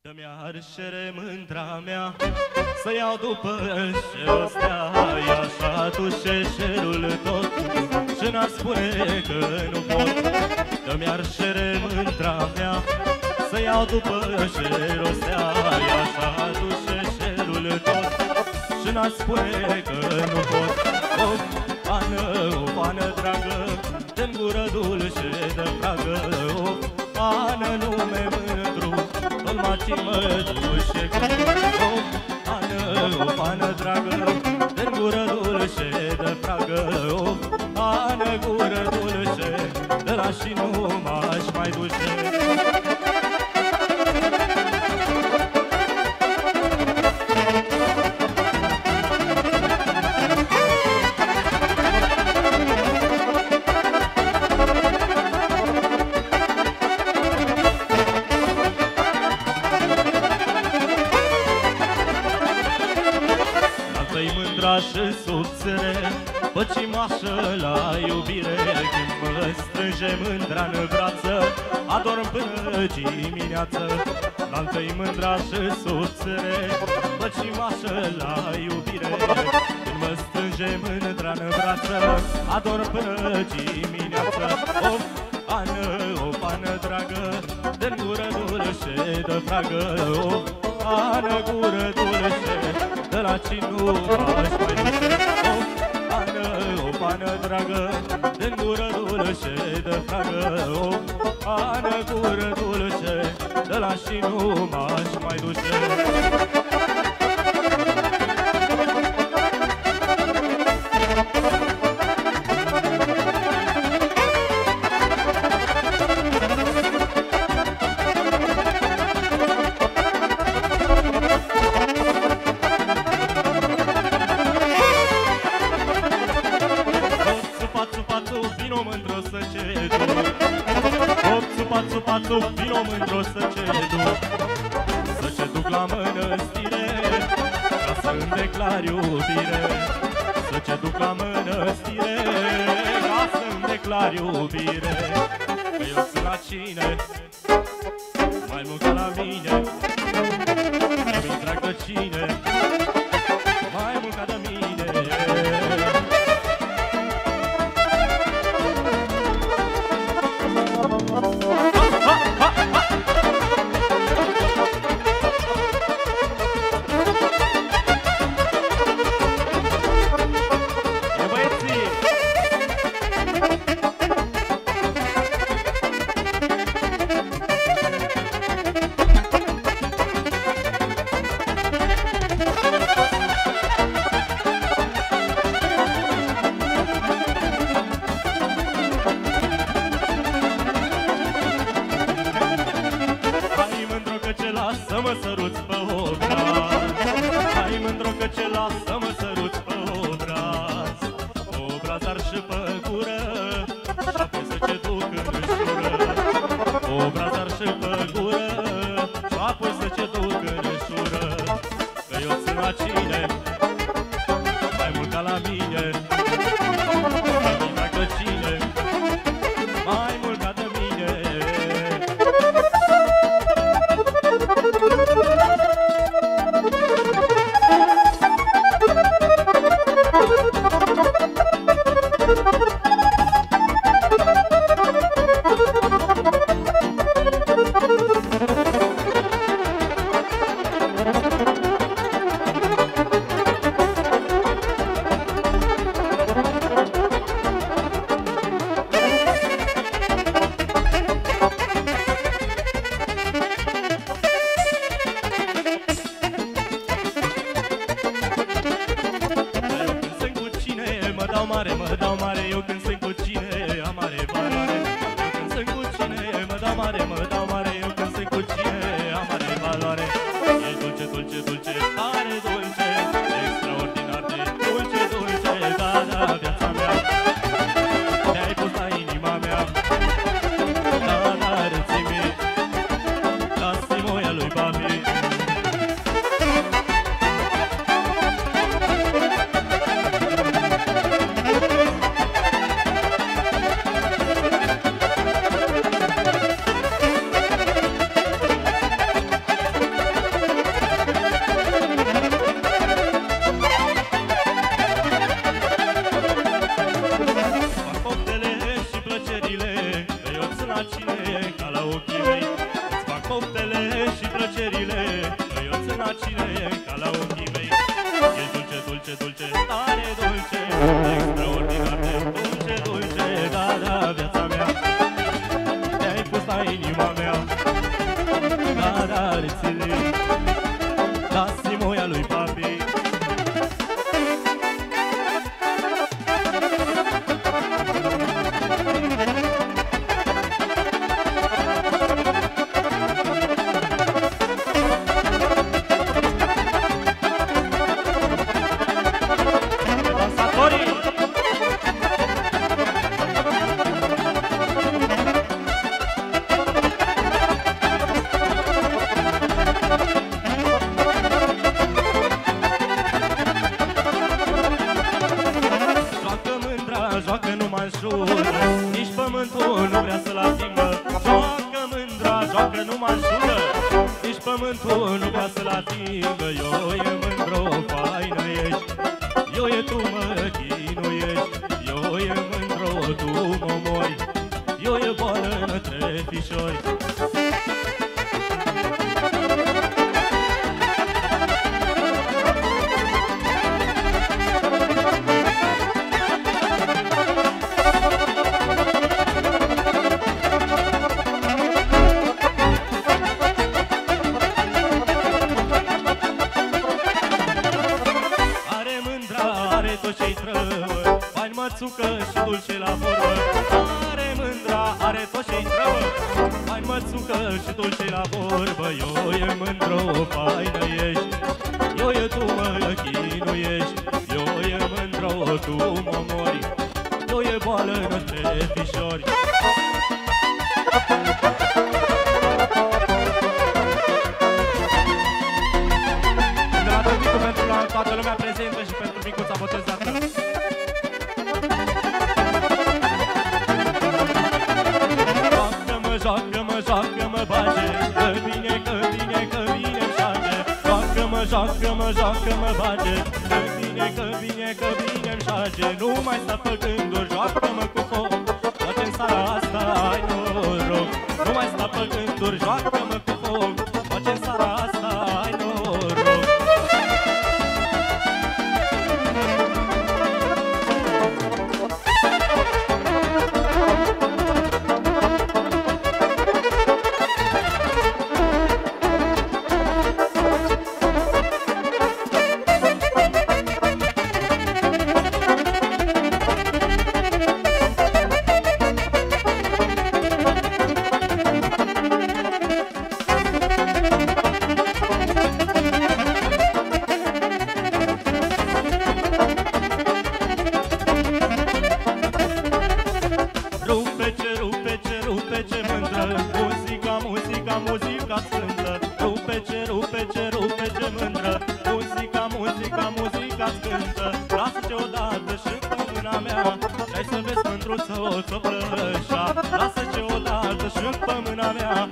Dă-mi arșere mândra mea, să iau după șerul stea, e așa duce șerul tot, și n-ar spune că nu pot. Dă-mi arșere mândra mea, să iau după șerul stea, e așa duce șerul tot, și n-ar spune că nu pot. O pană dragă, de-n gură dulce de fragă, o pană nume mândru, maci mă duce o pană dragă, de-n gură dulce de fragă, o pană gură dulce, de la și nu m-aș mai duce. Și subțire, păcimașă la iubire, când mă strânge mândra-n brață, adorm până dimineață. La-ntâi mândra și subțire, păcimașă la iubire, când mă strânge mândra-n brață, adorm până dimineață. O pană dragă, de-n gură dulce de fragă, o pană gură dulce, de la ce nu m-aș mai duce. O pană dragă, de-n gură dulce de fragă, o pană gură dulce, de la și nu m-aș mai duce. Țupa-țupa-țup, vino mândru să ce duc la mănăstire, ca să-mi declar iubire. Să ce duc la mănăstire, ca să-mi declar iubire. Că eu sunt la cine, mai mult ca la mine, mi-mi drag de cine, mai mult ca de mine. Să-mă săruți pe obraz, hai mândro că ce las, să-mă săruți pe obraz. Obrazar și pe gură, și apoi să ce duc în șură. Obrazar și pe gură, și apoi să ce duc în șură. Că eu sunt la cine, mai mult ca la mine, mi-mi drag de cine, mai mult ca de mine. fructele și plăcerile îi o țânacine ca la ochii mei. Ești dulce, dulce, dulce, tare dulce, extraordinar de dulce, dulce, da, da, viața mea. Te-ai pus la inima mea, da, da, rețele, da, Simoia lui papi. Joacă numai în jur, nici pământul nu vrea să-l atingă. Joacă mândra, joacă numai în jur, nici pământul nu vrea să-l atingă. Eu e mândro, faină ești, eu e tu mă chinuiești. Eu e mândro, tu mă mori, eu e boală între fișori. Ce-i trăvă, bani mățucă și dulce la vorbă. Are mândra, are tot ce-i trăvă, bani mățucă și dulce la vorbă. Eu e mândro, faină ești, eu e tu mă chinuiești. Eu e mândro, tu mă mori, eu e boală între fișori. De la tăticul pentru toată lumea prezentă și pentru micuța botezată. Joacă-mă, joacă-mă, bage, că vine, că vine, că vine-mi șage. Joacă-mă, joacă-mă, joacă-mă, bage, că vine, că vine, că vine-mi șage. Nu mai sta pe gânduri, joacă-mă cu foc, toate în seara asta ai noroc. Nu mai sta pe gânduri, joacă-mă cu foc, toate în seara asta ai noroc. Muzica-ți cântă, rupe ce mândră. Muzica-ți cântă. Lasă-te odată și pe mâna mea, și-ai să vezi mândruță o țoplășa. Lasă-te odată și pe mâna mea,